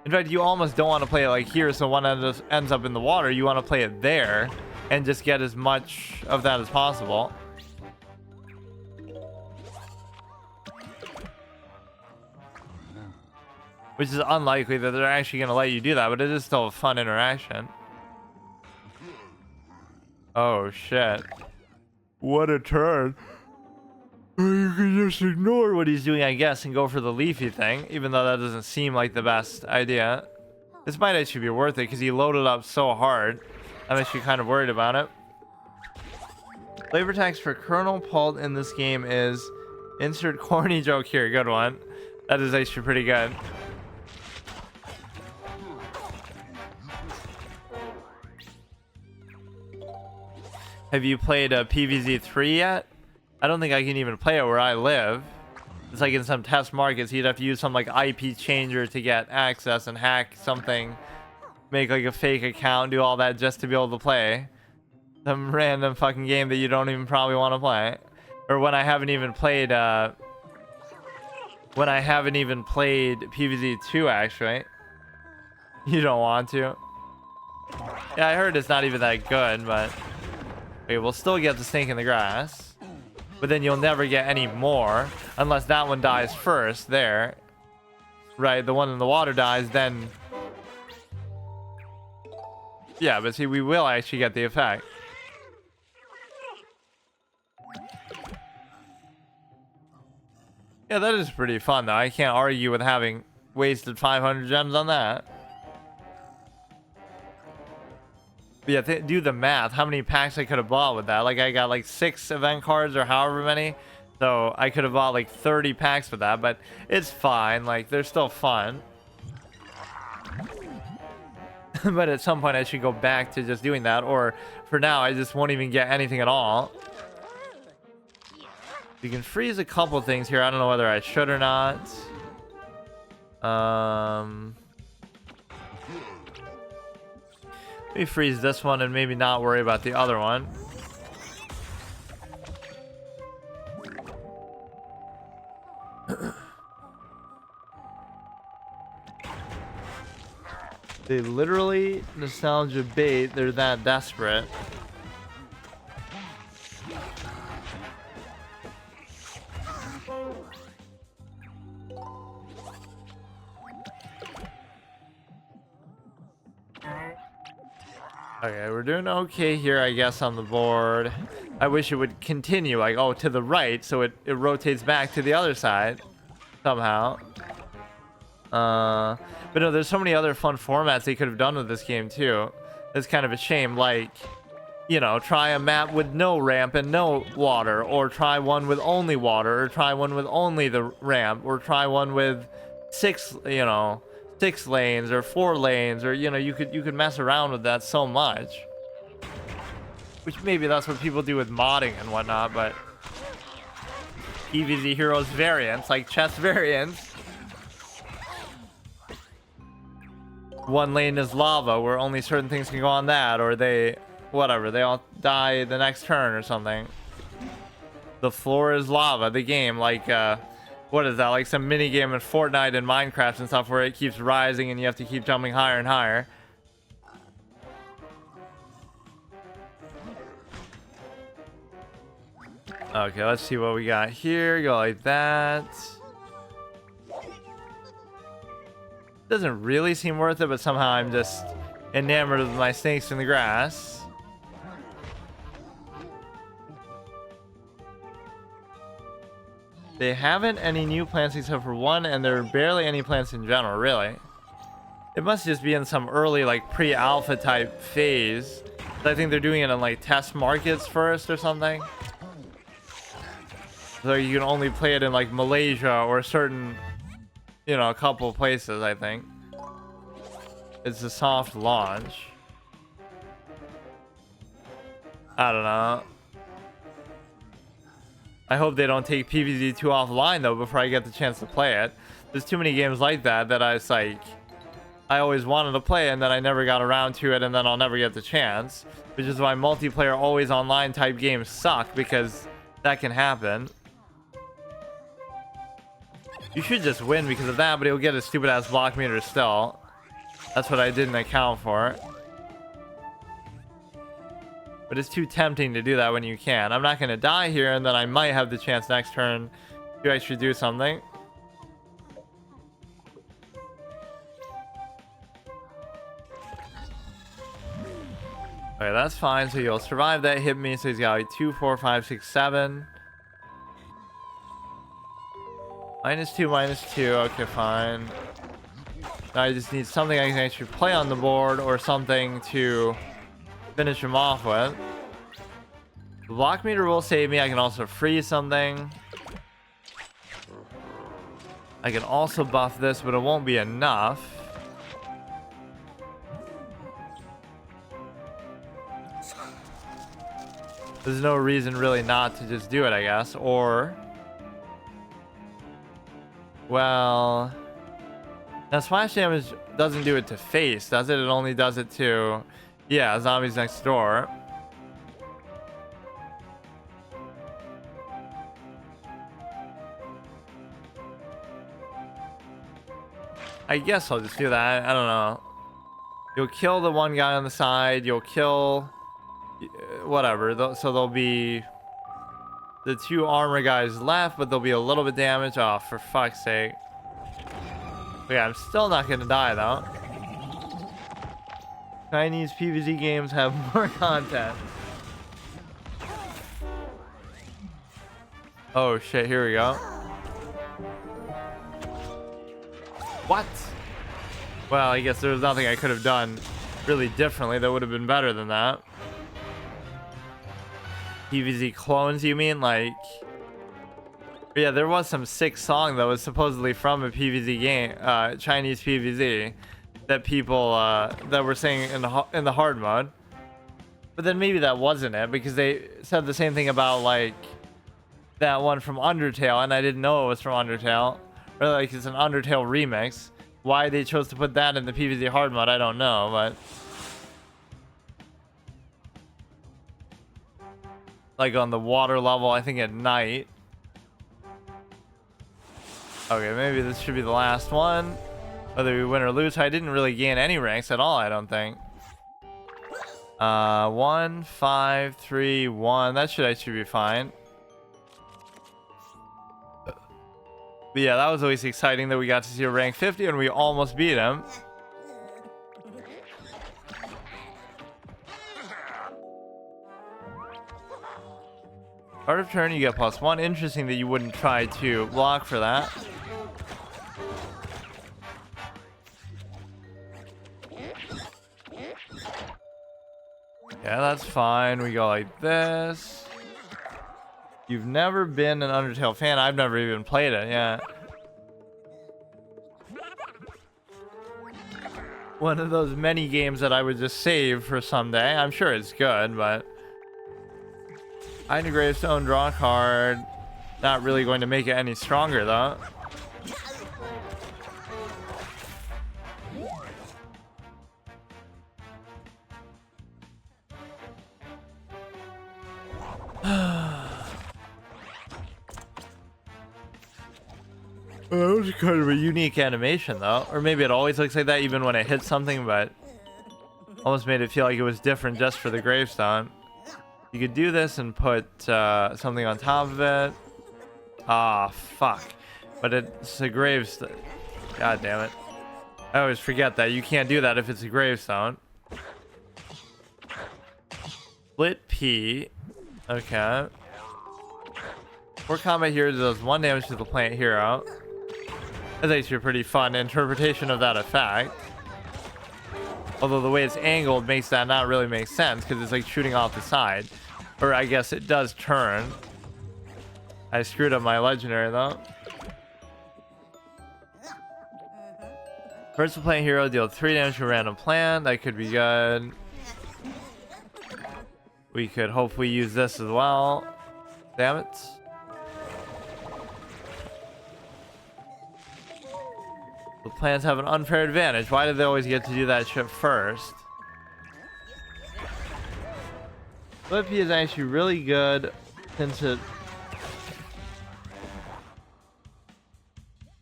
In fact, you almost don't want to play it like here so one ends up in the water. You want to play it there and just get as much of that as possible. Which is unlikely that they're actually going to let you do that, but it is still a fun interaction. Oh, shit. What a turn. You can just ignore what he's doing, I guess, and go for the leafy thing, even though that doesn't seem like the best idea. This might actually be worth it, because he loaded up so hard. I'm actually kind of worried about it. Flavor text for Colonel Pult in this game is insert corny joke here. Good one. That is actually pretty good. Have you played PVZ3 yet? I don't think I can even play it where I live. It's like in some test markets, you'd have to use some like IP changer to get access and hack something, make like a fake account, do all that just to be able to play some random fucking game that you don't even probably want to play. Or when I haven't even played PVZ2 actually. You don't want to. Yeah, I heard it's not even that good, but okay, we'll still get the Snake in the Grass. But then you'll never get any more unless that one dies first there. Right, the one in the water dies, then... Yeah, but see, we will actually get the effect. Yeah, that is pretty fun, though. I can't argue with having wasted 500 gems on that. But yeah, do the math. How many packs I could have bought with that? Like, I got like 6 event cards or however many. So I could have bought like 30 packs with that, but it's fine. Like, they're still fun. But at some point I should go back to just doing that. Or for now, I just won't even get anything at all. You can freeze a couple things here. I don't know whether I should or not. Let me freeze this one and maybe not worry about the other one. They literally nostalgia bait. They're that desperate. Okay, we're doing okay here, I guess, on the board. I wish it would continue, like, oh, to the right, so it rotates back to the other side somehow. But no, there's so many other fun formats they could have done with this game too. It's kind of a shame, like, you know, try a map with no ramp and no water, or try one with only water, or try one with only the ramp, or try one with six lanes or 4 lanes, or, you know, you could mess around with that so much. Which maybe that's what people do with modding and whatnot, but PvZ Heroes variants, like chess variants. One lane is lava where only certain things can go on that, or they all die the next turn or something. The floor is lava, the game, like what is that, like some mini game in Fortnite and Minecraft and stuff where it keeps rising and you have to keep jumping higher and higher. Okay, let's see what we got here. Go like that. Doesn't really seem worth it, but somehow I'm just enamored with my snakes in the grass. They haven't any new plants except for one, and there are barely any plants in general, really. It must just be in some early, like, pre-alpha type phase. I think they're doing it in, like, test markets first or something. So you can only play it in, like, Malaysia or certain, you know, a couple places, I think. It's a soft launch. I don't know. I hope they don't take PvZ 2 offline, though, before I get the chance to play it. There's too many games like that I was like, I always wanted to play, and then I never got around to it, and then I'll never get the chance. Which is why multiplayer, always online type games suck, because that can happen. You should just win because of that, but he'll get a stupid ass block meter still. That's what I didn't account for. But it's too tempting to do that when you can. I'm not going to die here, and then I might have the chance next turn to actually do something. Okay, that's fine. So you'll survive that hit me. So he's got like 2, 4, 5, 6, 7. -2, -2. Okay, fine. Now I just need something I can actually play on the board, or something to finish him off with. The block meter will save me. I can also freeze something. I can also buff this, but it won't be enough. There's no reason really not to just do it, I guess. Or, well, now splash damage doesn't do it to face, does it? It only does it to, yeah, zombies next door. I guess I'll just do that. I don't know. You'll kill the one guy on the side. You'll kill whatever. So there'll be the 2 armor guys left, but there'll be a little bit damage. Oh, for fuck's sake. But yeah, I'm still not gonna die though. Chinese PvZ games have more content. Oh shit, here we go. What? Well, I guess there was nothing I could have done really differently that would have been better than that. PvZ clones, you mean? Like, yeah, there was some sick song that was supposedly from a PvZ game, Chinese PvZ, that people that were saying in the hard mode. But then maybe that wasn't it, because they said the same thing about, like, that one from Undertale, and I didn't know it was from Undertale. Or like it's an Undertale remix. Why they chose to put that in the PvZ hard mode, I don't know, but like on the water level, I think at night. Okay, maybe this should be the last one. Whether we win or lose, I didn't really gain any ranks at all, I don't think. 1, 5, 3, 1. That should actually be fine. But yeah, that was always exciting that we got to see a rank 50 and we almost beat him. Start of turn, you get +1. Interesting that you wouldn't try to block for that. Yeah, that's fine. We go like this. You've never been an Undertale fan. I've never even played it, yeah. One of those many games that I would just save for someday. I'm sure it's good, but... Find a gravestone, draw a card. Not really going to make it any stronger, though. That was kind of a unique animation, though. Or maybe it always looks like that even when it hits something, but almost made it feel like it was different just for the gravestone. You could do this and put something on top of it. Ah, fuck. But it's a gravestone. God damn it. I always forget that. You can't do that if it's a gravestone. Split P. Okay. For combat hero does 1 damage to the plant hero. That's actually a pretty fun interpretation of that effect. Although the way it's angled makes that not really make sense because it's like shooting off the side. Or I guess it does turn. I screwed up my legendary though. First to plant hero deal 3 damage to a random plant. That could be good. We could hopefully use this as well. Damn it. The plants have an unfair advantage. Why do they always get to do that shit first? Flippy is actually really good since it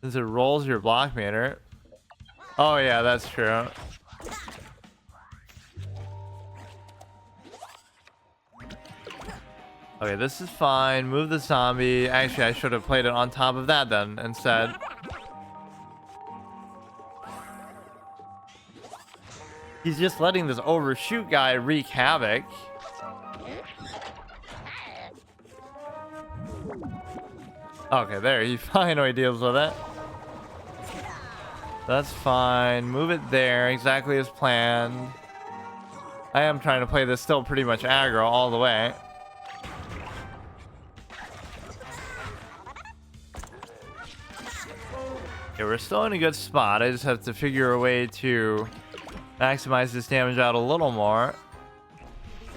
rolls your block meter. Oh yeah, that's true. Okay, this is fine. Move the zombie. Actually, I should have played it on top of that then instead. He's just letting this overshoot guy wreak havoc. Okay, there. He finally deals with it. That's fine. Move it there. Exactly as planned. I am trying to play this still pretty much aggro all the way. Okay, we're still in a good spot. I just have to figure a way to maximize this damage out a little more.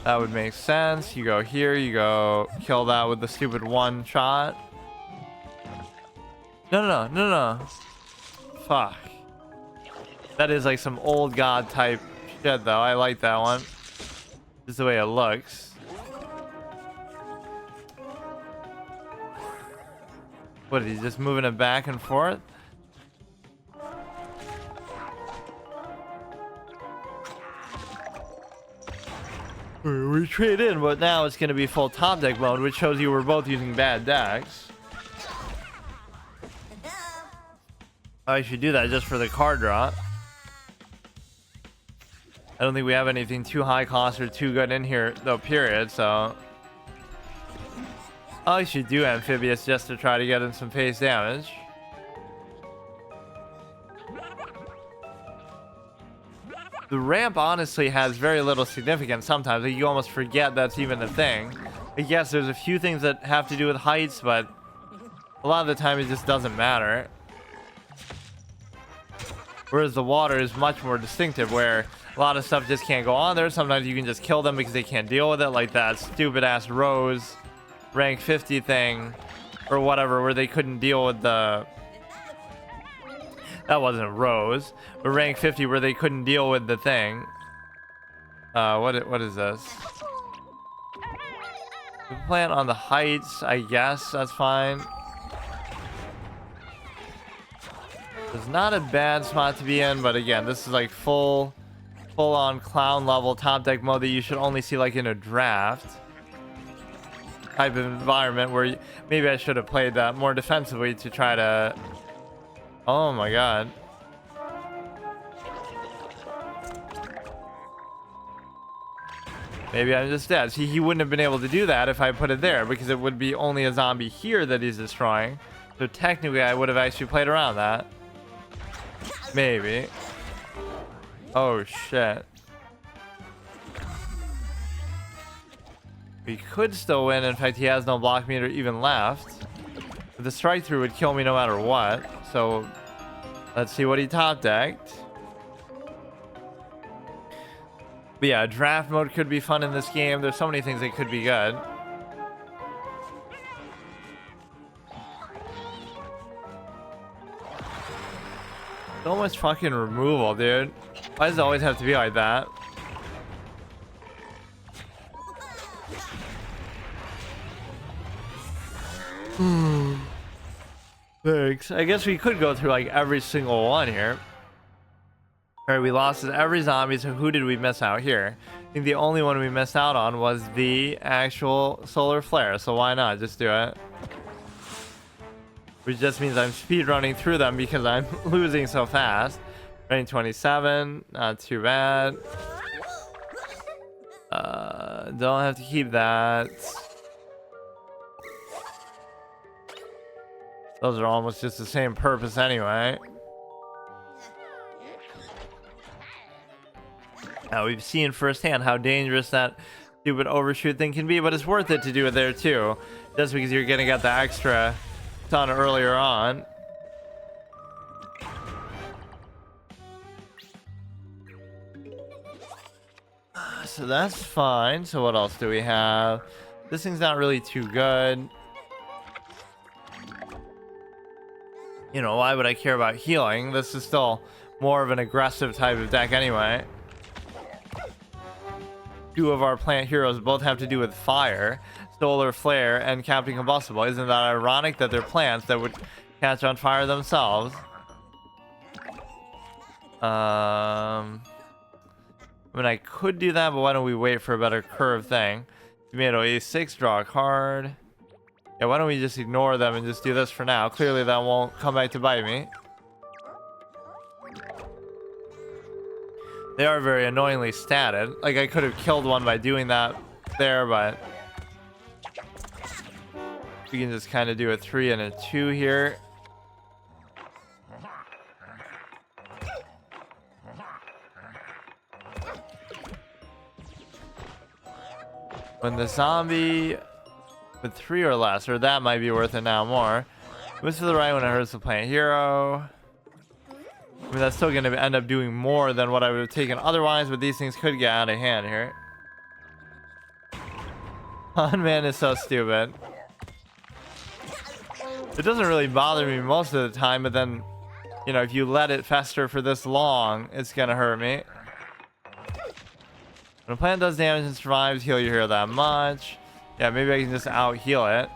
That would make sense. You go here, you go kill that with the stupid one shot. No. Fuck. That is like some old god type shit though. I like that one. Just the way it looks. What, is he just moving it back and forth? We trade in, but now it's going to be full top deck mode, which shows you we're both using bad decks. I should do that just for the card draw. I don't think we have anything too high cost or too good in here, though, period, so... I should do Amphibious just to try to get in some face damage. The ramp honestly has very little significance sometimes. Like, you almost forget that's even a thing. Like, yes, there's a few things that have to do with heights, but a lot of the time it just doesn't matter. Whereas the water is much more distinctive, where a lot of stuff just can't go on there. Sometimes you can just kill them because they can't deal with it, like that stupid ass Rose rank 50 thing or whatever, where they couldn't deal with the... That wasn't Rose, but rank 50 where they couldn't deal with the thing. What is this? We plant on the heights, I guess. That's fine. It's not a bad spot to be in, but again, this is like full-on clown level top deck mode that you should only see like in a draft type of environment where maybe I should have played that more defensively to try to... Oh my god. Maybe I'm just dead. See, he wouldn't have been able to do that if I put it there, because it would be only a zombie here that he's destroying. So technically I would have actually played around that. Maybe. Oh shit. We could still win. In fact, he has no block meter even left. But the strike through would kill me no matter what. So let's see what he top decked. But yeah, draft mode could be fun in this game. There's so many things that could be good. So much fucking removal, dude. Why does it always have to be like that? Thanks. I guess we could go through like every single one here. Alright, we lost every zombie, so who did we miss out here? I think the only one we missed out on was the actual solar flare, so why not just do it? Which just means I'm speed running through them because I'm losing so fast. Rank 27, not too bad. Don't have to keep that. Those are almost just the same purpose anyway. Now we've seen firsthand how dangerous that stupid overshoot thing can be, but it's worth it to do it there too, just because you're gonna get the extra ton earlier on. So that's fine. So what else do we have? This thing's not really too good. You know, why would I care about healing? This is still more of an aggressive type of deck anyway. Two of our plant heroes both have to do with fire, solar flare, and Captain Combustible. Isn't that ironic that they're plants that would catch on fire themselves? I mean, I could do that, but why don't we wait for a better curve thing? Tomato A6, draw a card. Yeah, why don't we just ignore them and just do this for now? Clearly that won't come back to bite me. They are very annoyingly statted. Like, I could have killed one by doing that there, but we can just kind of do a 3 and a 2 here. When the zombie with 3 or less, or that might be worth it now more. Moves to the right when it hurts the plant hero. I mean, that's still going to end up doing more than what I would have taken otherwise, but these things could get out of hand here. Man is so stupid. It doesn't really bother me most of the time, but then, you know, if you let it fester for this long, it's going to hurt me. When a plant does damage and survives, heal your hero that much. Yeah, maybe I can just out heal it.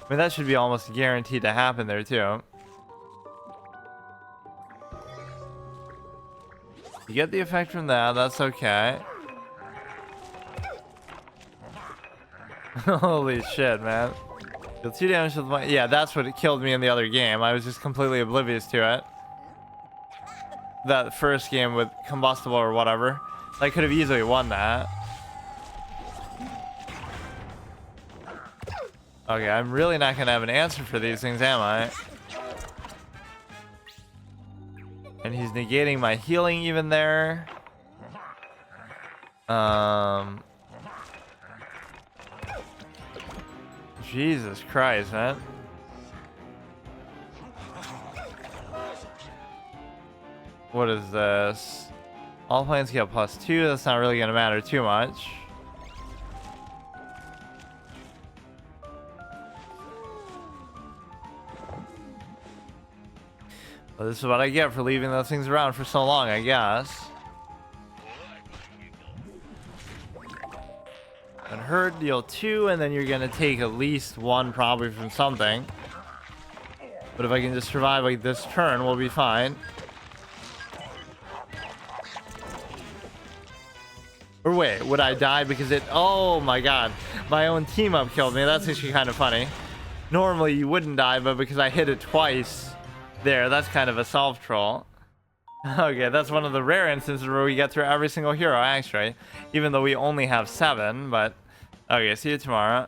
I mean, that should be almost guaranteed to happen there too. You get the effect from that, that's okay. Holy shit, man. Deal 2 damage to the point. Yeah, that's what it killed me in the other game. I was just completely oblivious to it. That first game with combustible or whatever. I could have easily won that. Okay, I'm really not gonna have an answer for these things, am I? And he's negating my healing even there. Jesus Christ, man. What is this? All planes get +2. That's not really gonna matter too much. Well, this is what I get for leaving those things around for so long, I guess. And herd deal 2, and then you're gonna take at least 1 probably from something. But if I can just survive like this turn, we'll be fine. Or wait, would I die because it... Oh my god. My own team up killed me. That's actually kind of funny. Normally you wouldn't die, but because I hit it twice there, that's kind of a self troll. Okay, that's one of the rare instances where we get through every single hero, actually. Even though we only have 7, but... Okay, see you tomorrow.